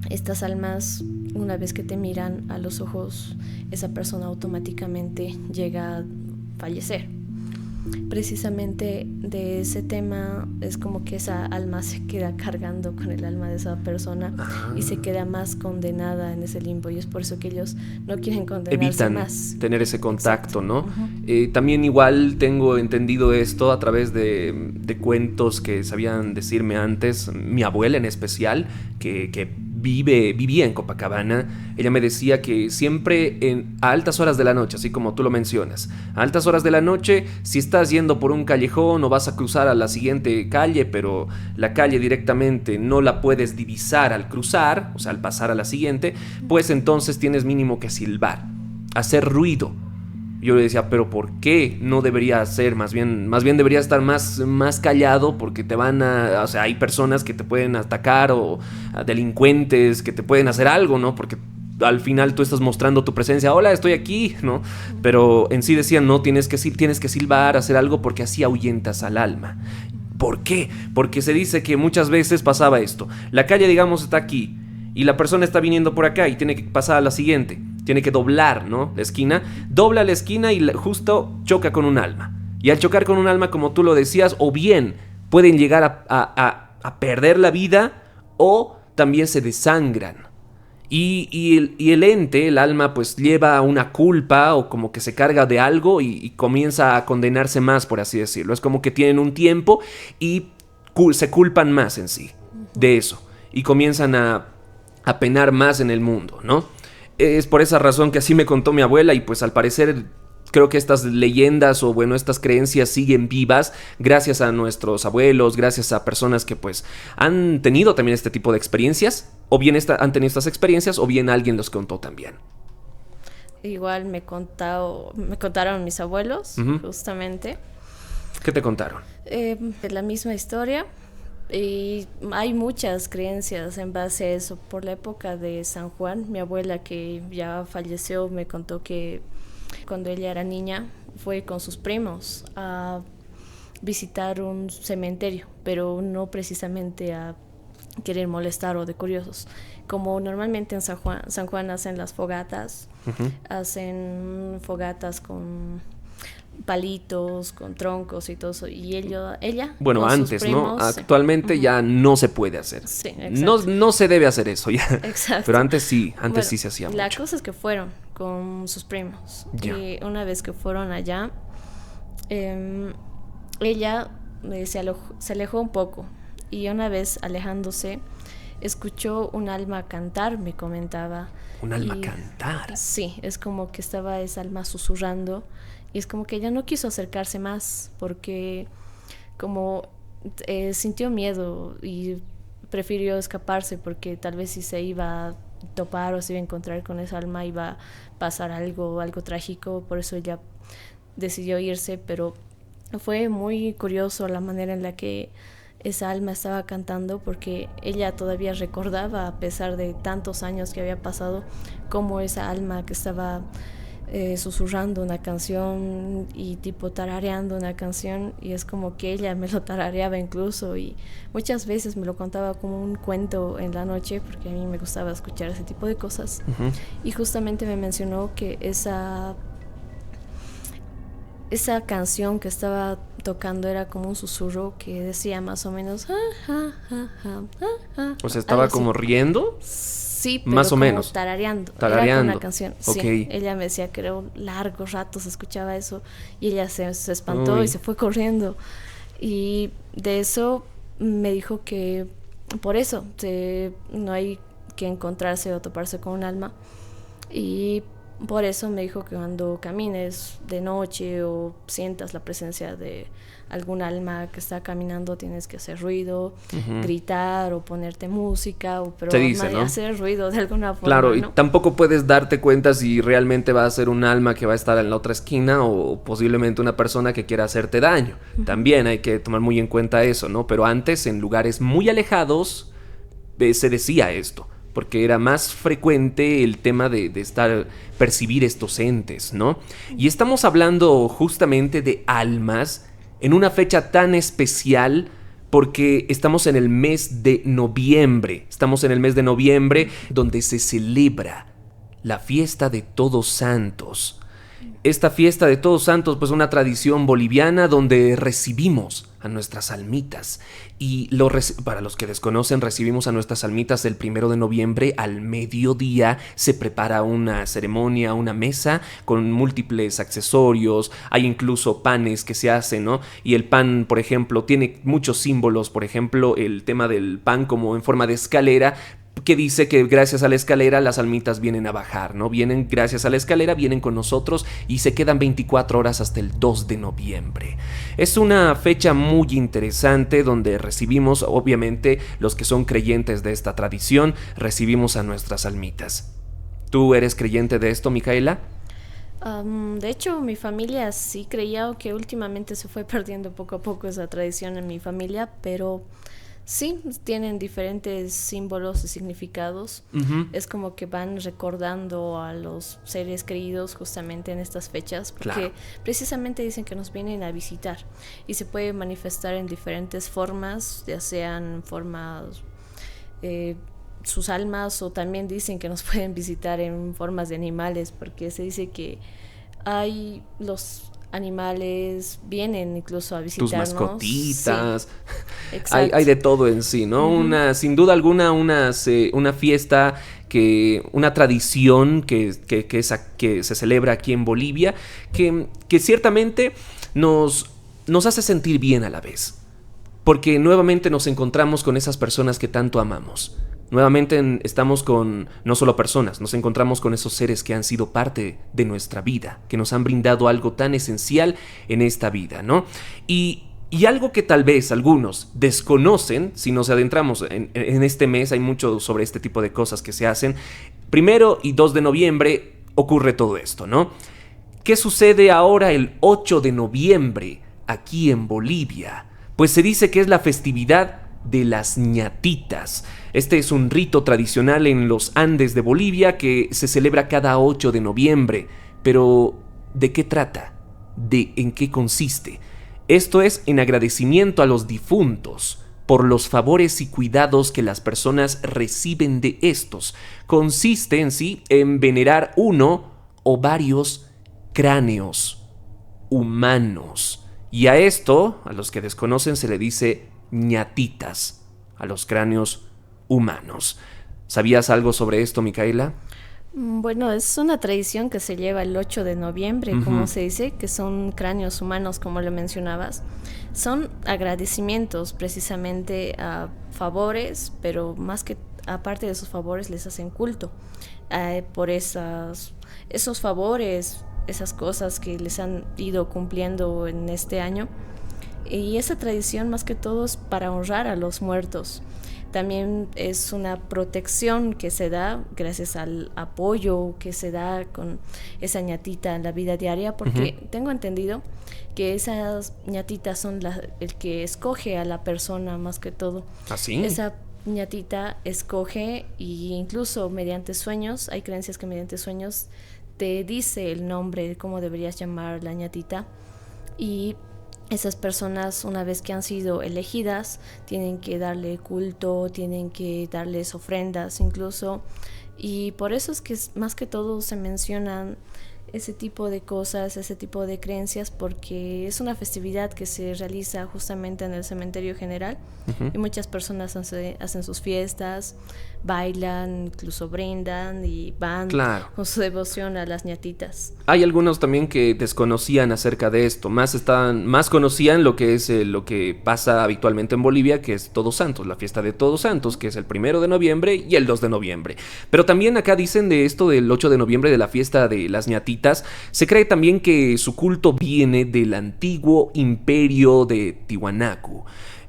estas almas, una vez que te miran a los ojos, esa persona automáticamente llega a fallecer. Precisamente de ese tema es como que esa alma se queda cargando con el alma de esa persona y se queda más condenada en ese limbo, y es por eso que ellos no quieren condenarse evitan más. tener ese contacto. Exacto. ¿No? También igual tengo entendido esto a través de cuentos que sabían decirme antes, mi abuela en especial, que vivía en Copacabana. Ella me decía que siempre a altas horas de la noche, así como tú lo mencionas, a altas horas de la noche, si estás yendo por un callejón o vas a cruzar a la siguiente calle, pero la calle directamente no la puedes divisar al cruzar, o sea, al pasar a la siguiente, pues entonces tienes mínimo que silbar, hacer ruido. Yo le decía, pero ¿por qué no debería hacer? Más bien debería estar más callado, porque o sea, hay personas que te pueden atacar, o delincuentes que te pueden hacer algo, ¿no? Porque al final tú estás mostrando tu presencia, hola, estoy aquí, ¿no? Pero en sí decían, no, tienes que silbar, hacer algo, porque así ahuyentas al alma. ¿Por qué? Porque se dice que muchas veces pasaba esto. La calle, digamos, está aquí, y la persona está viniendo por acá y tiene que pasar a la siguiente. Tiene que doblar, ¿no? La esquina. Dobla la esquina y justo choca con un alma. Y al chocar con un alma, como tú lo decías, o bien pueden llegar a perder la vida, o también se desangran. Y el ente, el alma, pues lleva una culpa, o como que se carga de algo y comienza a condenarse más, por así decirlo. Es como que tienen un tiempo y se culpan más en sí de eso. Y comienzan a penar más en el mundo, ¿no? Es por esa razón que así me contó mi abuela, y pues al parecer creo que estas leyendas, o bueno, estas creencias siguen vivas gracias a nuestros abuelos, gracias a personas que pues han tenido también este tipo de experiencias, o bien han tenido estas experiencias, o bien alguien los contó también. Igual me contaron mis abuelos, justamente. ¿Qué te contaron? La misma historia. Y hay muchas creencias en base a eso. Por la época de San Juan, mi abuela, que ya falleció, me contó que cuando ella era niña fue con sus primos a visitar un cementerio, pero no precisamente a querer molestar o de curiosos. Como normalmente en San Juan hacen las fogatas, hacen fogatas con palitos, con troncos y todo eso, y ella bueno, con antes, sus primos, ¿no? Actualmente ya no se puede hacer. Sí, exacto. No se debe hacer eso ya. Exacto. Pero antes sí Bueno, sí se hacía mucho. La cosa es que fueron con sus primos. Ya. Y una vez que fueron allá, ella se alejó un poco, y una vez alejándose escuchó un alma cantar, me comentaba. ¿Un alma cantar? Sí, es como que estaba esa alma susurrando, y es como que ella no quiso acercarse más porque como sintió miedo y prefirió escaparse, porque tal vez si se iba a topar o se iba a encontrar con esa alma iba a pasar algo trágico. Por eso ella decidió irse, pero fue muy curioso la manera en la que esa alma estaba cantando, porque ella todavía recordaba, a pesar de tantos años que había pasado, cómo esa alma que estaba susurrando una canción y tipo tarareando una canción, y es como que ella me lo tarareaba incluso, y muchas veces me lo contaba como un cuento en la noche, porque a mí me gustaba escuchar ese tipo de cosas. Y justamente me mencionó que esa canción que estaba tocando era como un susurro que decía más o menos o sea, estaba como riendo. Sí, pero más o como menos tarareando. Tarareando. Era con una canción. Sí, okay. Ella me decía que era un largo rato se escuchaba eso, y ella se espantó Uy. y se fue corriendo. Y de eso me dijo que por eso no hay que encontrarse o toparse con un alma. Y por eso me dijo que cuando camines de noche o sientas la presencia de algún alma que está caminando, tienes que hacer ruido, gritar o ponerte música, pero se dice, ¿no? hacer ruido de alguna forma. Claro, ¿no? Y tampoco puedes darte cuenta si realmente va a ser un alma que va a estar en la otra esquina o posiblemente una persona que quiera hacerte daño. También hay que tomar muy en cuenta eso, ¿no? Pero antes, en lugares muy alejados, se decía esto, porque era más frecuente el tema de percibir estos entes, ¿no? Y estamos hablando justamente de almas en una fecha tan especial, porque estamos en el mes de noviembre. Estamos en el mes de noviembre, donde se celebra la fiesta de Todos Santos. Esta fiesta de Todos Santos, pues una tradición boliviana donde recibimos a nuestras almitas. Y para los que desconocen, recibimos a nuestras almitas el 1 de noviembre al mediodía. Se prepara una ceremonia, una mesa con múltiples accesorios. Hay incluso panes que se hacen, ¿no? Y el pan, por ejemplo, tiene muchos símbolos. Por ejemplo, el tema del pan como en forma de escalera, que dice que gracias a la escalera las almitas vienen a bajar, ¿no? Vienen gracias a la escalera, vienen con nosotros y se quedan 24 horas hasta el 2 de noviembre. Es una fecha muy interesante donde recibimos, obviamente, los que son creyentes de esta tradición, recibimos a nuestras almitas. ¿Tú eres creyente de esto, Micaela? De hecho, mi familia sí creía, que últimamente se fue perdiendo poco a poco esa tradición en mi familia, pero sí, tienen diferentes símbolos y significados. Es como que van recordando a los seres queridos justamente en estas fechas, porque precisamente dicen que nos vienen a visitar y se puede manifestar en diferentes formas, ya sean formas, sus almas, o también dicen que nos pueden visitar en formas de animales, porque se dice que hay los animales vienen incluso a visitarnos. Tus mascotitas. Sí. Hay de todo en sí, ¿no? Sin duda alguna, una fiesta, una tradición que se celebra aquí en Bolivia, que ciertamente nos hace sentir bien a la vez. Porque nuevamente nos encontramos con esas personas que tanto amamos. Nuevamente estamos con no solo personas, nos encontramos con esos seres que han sido parte de nuestra vida, que nos han brindado algo tan esencial en esta vida, ¿no? Y algo que tal vez algunos desconocen, si nos adentramos en este mes, hay mucho sobre este tipo de cosas que se hacen. 1 y 2 de noviembre ocurre todo esto, ¿no? ¿Qué sucede ahora el 8 de noviembre aquí en Bolivia? Pues se dice que es la festividad de las ñatitas. Este es un rito tradicional en los Andes de Bolivia que se celebra cada 8 de noviembre. Pero, ¿de qué trata? ¿En qué consiste? Esto es en agradecimiento a los difuntos por los favores y cuidados que las personas reciben de estos. Consiste en sí en venerar uno o varios cráneos humanos. Y a esto, a los que desconocen, se le dice ñatitas, a los cráneos humanos. ¿Sabías algo sobre esto, Micaela? Bueno, es una tradición que se lleva el 8 de noviembre, como se dice, que son cráneos humanos, como lo mencionabas. Son agradecimientos precisamente a favores, pero más que aparte de esos favores les hacen culto por esos favores, esas cosas que les han ido cumpliendo en este año. Y esa tradición más que todo es para honrar a los muertos. También es una protección que se da gracias al apoyo que se da con esa ñatita en la vida diaria, porque tengo entendido que esas ñatitas son el que escoge a la persona más que todo. ¿Ah, sí? Esa ñatita escoge, y incluso mediante sueños, hay creencias que mediante sueños te dice el nombre de cómo deberías llamar la ñatita, y esas personas, una vez que han sido elegidas, tienen que darle culto, tienen que darles ofrendas incluso, y por eso es que más que todo se mencionan ese tipo de cosas, ese tipo de creencias, porque es una festividad que se realiza justamente en el cementerio general. Y muchas personas hacen sus fiestas, bailan, incluso brindan y van con su devoción a las ñatitas. Hay algunos también que desconocían acerca de esto, más conocían lo que es lo que pasa habitualmente en Bolivia, que es Todos Santos, la fiesta de Todos Santos, que es el 1 de noviembre y el 2 de noviembre. Pero también acá dicen de esto del 8 de noviembre, de la fiesta de las ñatitas. Se cree también que su culto viene del antiguo imperio de Tiwanaku,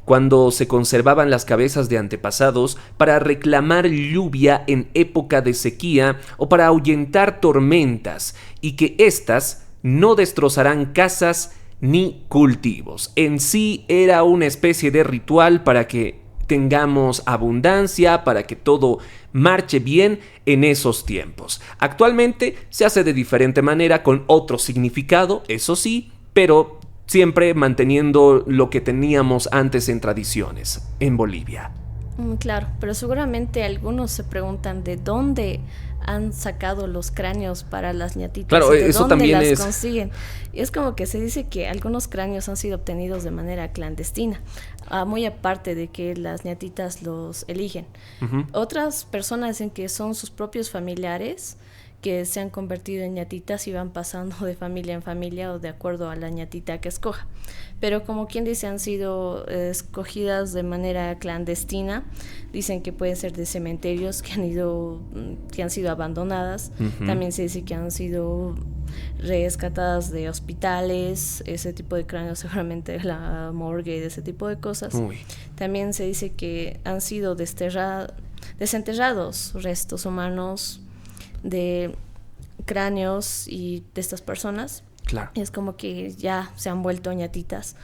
cuando se conservaban las cabezas de antepasados para reclamar lluvia en época de sequía o para ahuyentar tormentas, y que éstas no destrozarán casas ni cultivos. En sí era una especie de ritual para que tengamos abundancia, para que todo marche bien en esos tiempos. Actualmente se hace de diferente manera, con otro significado, eso sí, pero siempre manteniendo lo que teníamos antes en tradiciones en Bolivia. Claro, pero seguramente algunos se preguntan de dónde han sacado los cráneos para las ñatitas. Claro, y de eso dónde también las es consiguen. Y es como que se dice que algunos cráneos han sido obtenidos de manera clandestina, muy aparte de que las ñatitas los eligen. Otras personas dicen que son sus propios familiares que se han convertido en ñatitas y van pasando de familia en familia o de acuerdo a la ñatita que escoja. Pero como quien dice, han sido escogidas de manera clandestina. Dicen que pueden ser de cementerios que han sido abandonadas. También se dice que han sido rescatadas de hospitales, ese tipo de cráneos, seguramente de la morgue y de ese tipo de cosas. También se dice que han sido desenterrados restos humanos de cráneos y de estas personas. Claro. Es como que ya se han vuelto ñatitas.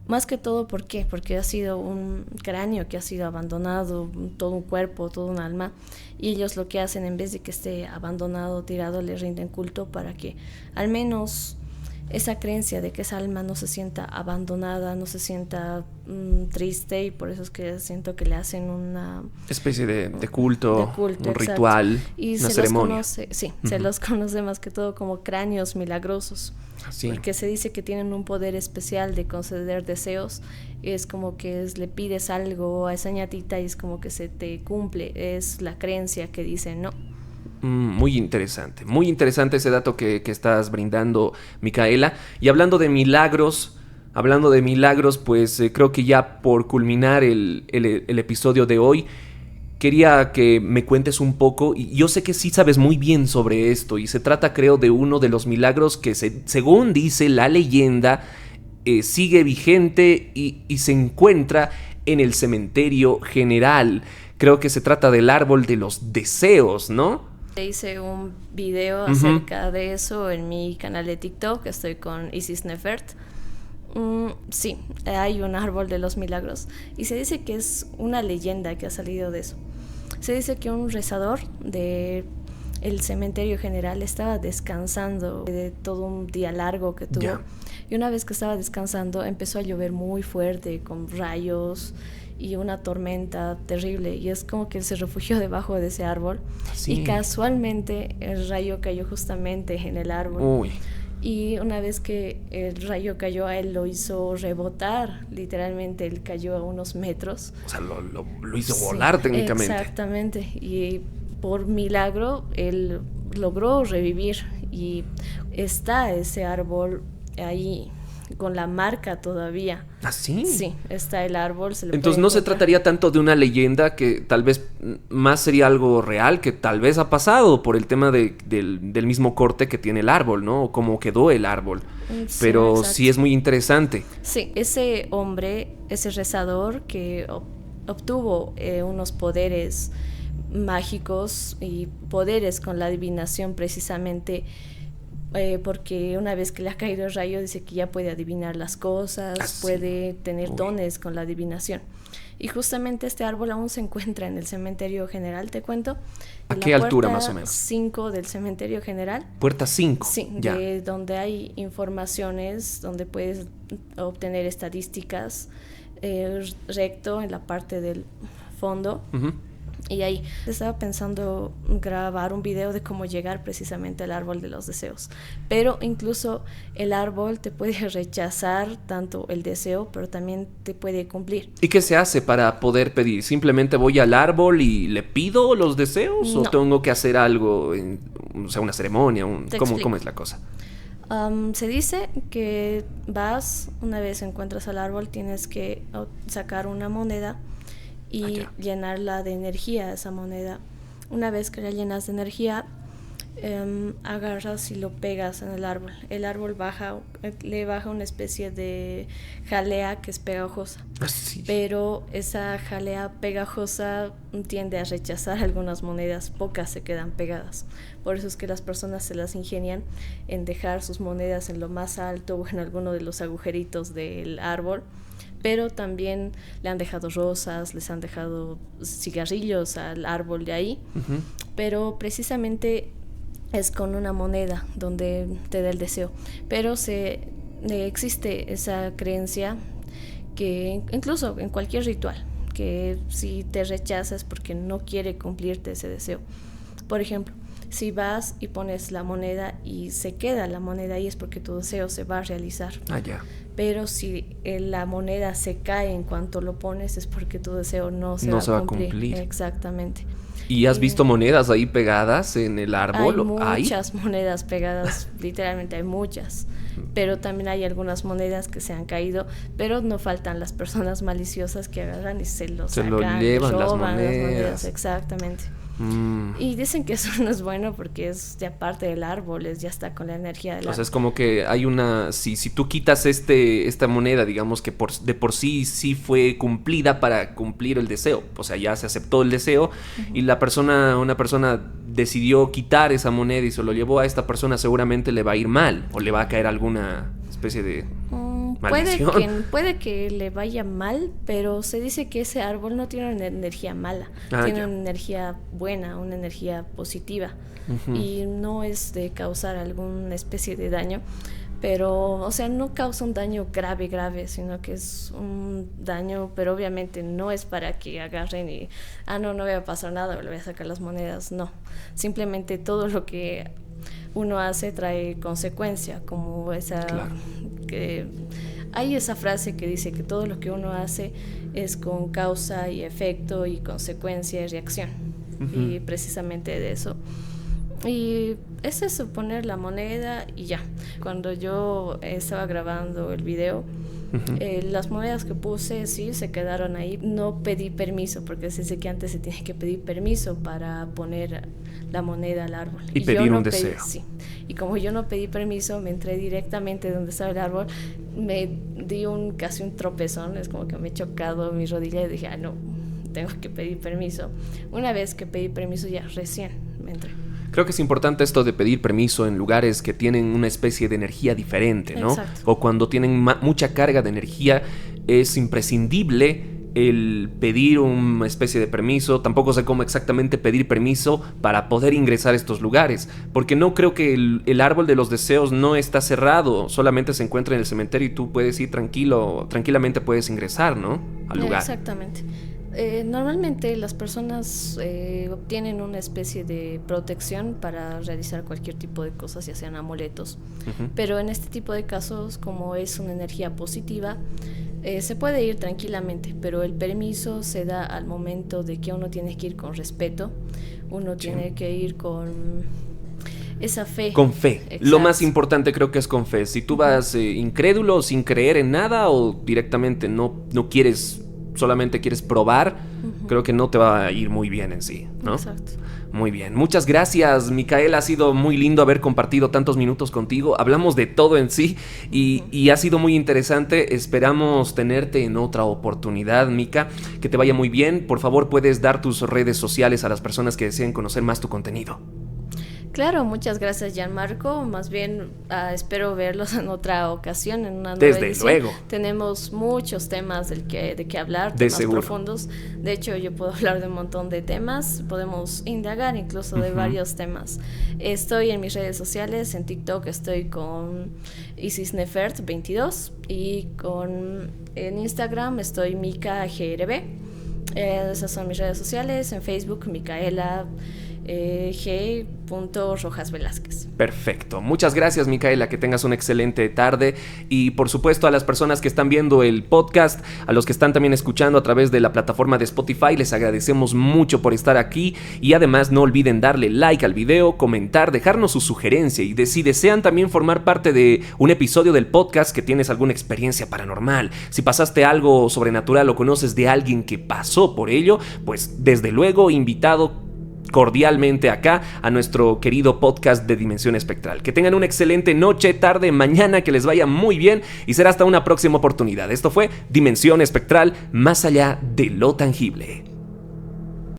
Más que todo, ¿por qué? Porque ha sido un cráneo que ha sido abandonado, todo un cuerpo, todo un alma, y ellos lo que hacen, en vez de que esté abandonado, tirado, le rinden culto para que al menos esa creencia de que esa alma no se sienta abandonada, no se sienta triste, y por eso es que siento que le hacen una especie de culto, un exacto. Ritual, y una se ceremonia. Los conoce, se los conoce más que todo como cráneos milagrosos. Porque se dice que tienen un poder especial de conceder deseos. Es como que le pides algo a esa ñatita y es como que se te cumple. Es la creencia que dice no. Muy interesante ese dato que estás brindando, Micaela. Y hablando de milagros, pues creo que ya por culminar el episodio de hoy, quería que me cuentes un poco, y yo sé que sí sabes muy bien sobre esto, y se trata, creo, de uno de los milagros que, según dice la leyenda, sigue vigente y se encuentra en el cementerio general. Creo que se trata del árbol de los deseos, ¿no? Hice un video acerca de eso en mi canal de TikTok, estoy con Isis Nefert. Sí, hay un árbol de los milagros y se dice que es una leyenda que ha salido de eso. Se dice que un rezador de el cementerio general estaba descansando de todo un día largo que tuvo. Y una vez que estaba descansando empezó a llover muy fuerte con rayos y una tormenta terrible, y es como que él se refugió debajo de ese árbol. Y casualmente el rayo cayó justamente en el árbol. Y una vez que el rayo cayó, a él lo hizo rebotar, literalmente él cayó a unos metros. O sea, lo hizo volar técnicamente. Exactamente, y por milagro él logró revivir y está ese árbol ahí con la marca todavía. ¿Ah, sí? Sí, está el árbol. Entonces no se trataría tanto de una leyenda, que tal vez más sería algo real, que tal vez ha pasado por el tema del mismo corte que tiene el árbol, ¿no? O cómo quedó el árbol. Sí, pero exacto. Sí es muy interesante. Sí, ese hombre, ese rezador que obtuvo unos poderes mágicos y poderes con la adivinación, precisamente porque una vez que le ha caído el rayo dice que ya puede adivinar las cosas, puede tener dones con la adivinación. Y justamente este árbol aún se encuentra en el cementerio general, te cuento. ¿A qué altura más o menos? 5 del cementerio general. ¿Puerta 5? Sí, donde hay informaciones, donde puedes obtener estadísticas, recto en la parte del fondo. Uh-huh. Y ahí estaba pensando grabar un video de cómo llegar precisamente al árbol de los deseos. Pero incluso el árbol te puede rechazar tanto el deseo, pero también te puede cumplir. ¿Y qué se hace para poder pedir? ¿Simplemente voy al árbol y le pido los deseos? ¿O tengo que hacer algo, o sea, una ceremonia? ¿Cómo es la cosa? Se dice que una vez encuentras al árbol, tienes que sacar una moneda y llenarla de energía, esa moneda. Una vez que la llenas de energía, agarras y lo pegas en el árbol. El árbol le baja una especie de jalea que es pegajosa. Sí. Pero esa jalea pegajosa tiende a rechazar algunas monedas, pocas se quedan pegadas. Por eso es que las personas se las ingenian en dejar sus monedas en lo más alto o en alguno de los agujeritos del árbol. Pero también le han dejado rosas, les han dejado cigarrillos al árbol de ahí. Uh-huh. Pero precisamente es con una moneda donde te da el deseo. Pero existe esa creencia que incluso en cualquier ritual, que si te rechazas porque no quiere cumplirte ese deseo. Por ejemplo, si vas y pones la moneda y se queda la moneda ahí, es porque tu deseo se va a realizar. Pero si la moneda se cae en cuanto lo pones, es porque tu deseo no se va a cumplir. Exactamente. ¿Y has visto monedas ahí pegadas en el árbol? Hay muchas monedas pegadas, literalmente hay muchas. Pero también hay algunas monedas que se han caído, pero no faltan las personas maliciosas que agarran y se lo llevan, roban las monedas. Exactamente. Y dicen que eso no es bueno porque es ya parte del árbol, ya está con la energía del árbol. O sea, es como que hay si tú quitas esta moneda, digamos que de por sí fue cumplida para cumplir el deseo. O sea, ya se aceptó el deseo. Uh-huh. Y una persona decidió quitar esa moneda y se lo llevó a esta persona, seguramente le va a ir mal o le va a caer alguna especie de maldición. Puede que le vaya mal, pero se dice que ese árbol no tiene una energía mala, tiene una energía buena, una energía positiva. Uh-huh. Y no es de causar alguna especie de daño, pero, o sea, no causa un daño grave, sino que es un daño, pero obviamente no es para que agarren y, no voy a pasar nada, le voy a sacar las monedas, no. Simplemente todo lo que uno hace trae consecuencia, como esa... Claro. Que hay esa frase que dice que todo lo que uno hace es con causa y efecto y consecuencia y reacción. Uh-huh. Y precisamente de eso. Y es eso, poner la moneda y ya. Cuando yo estaba grabando el video, uh-huh, las monedas que puse sí se quedaron ahí. No pedí permiso, porque se dice que antes se tiene que pedir permiso para poner la moneda al árbol. Y pedir un deseo. Sí. Y como yo no pedí permiso, me entré directamente donde estaba el árbol, me di casi un tropezón, es como que me he chocado mi rodilla y dije, no, tengo que pedir permiso. Una vez que pedí permiso, ya recién me entré. Creo que es importante esto de pedir permiso en lugares que tienen una especie de energía diferente, ¿no? Exacto. O cuando tienen mucha carga de energía, es imprescindible el pedir una especie de permiso. Tampoco sé cómo exactamente pedir permiso para poder ingresar a estos lugares, porque no creo que el árbol de los deseos no está cerrado, solamente se encuentra en el cementerio y tú puedes ir tranquilamente puedes ingresar, ¿no? Al lugar. Exactamente. Normalmente las personas obtienen una especie de protección para realizar cualquier tipo de cosas, ya sean amuletos. Uh-huh. Pero en este tipo de casos, como es una energía positiva, se puede ir tranquilamente, pero el permiso se da al momento de que uno tiene que ir con respeto, uno tiene que ir con esa fe. Con fe. Exacto. Lo más importante creo que es con fe. Si tú vas incrédulo, sin creer en nada, o directamente no quieres, solamente quieres probar, uh-huh, creo que no te va a ir muy bien en sí, ¿no? Exacto. Muy bien, muchas gracias, Micaela. Ha sido muy lindo haber compartido tantos minutos contigo. Hablamos de todo en sí y ha sido muy interesante. Esperamos tenerte en otra oportunidad, Mica. Que te vaya muy bien. Por favor, puedes dar tus redes sociales a las personas que deseen conocer más tu contenido. Claro, muchas gracias, Gianmarco. Más bien espero verlos en otra ocasión, en una nueva edición. Desde luego. Tenemos muchos temas de qué hablar, De temas seguro. profundos. De hecho, yo puedo hablar de un montón de temas. Podemos indagar incluso de varios temas. Estoy en mis redes sociales. En TikTok estoy con IsisNefert22 y en Instagram estoy MikaGRB. Esas son mis redes sociales. En Facebook, Micaela G. Rojas Velázquez. Perfecto. Muchas gracias, Micaela, que tengas una excelente tarde y por supuesto a las personas que están viendo el podcast, a los que están también escuchando a través de la plataforma de Spotify, les agradecemos mucho por estar aquí y además no olviden darle like al video, comentar, dejarnos su sugerencia y si desean también formar parte de un episodio del podcast, que tienes alguna experiencia paranormal, si pasaste algo sobrenatural o conoces de alguien que pasó por ello, pues desde luego invitado cordialmente acá a nuestro querido podcast de Dimensión Espectral. Que tengan una excelente noche, tarde, mañana, que les vaya muy bien y será hasta una próxima oportunidad. Esto fue Dimensión Espectral, más allá de lo tangible.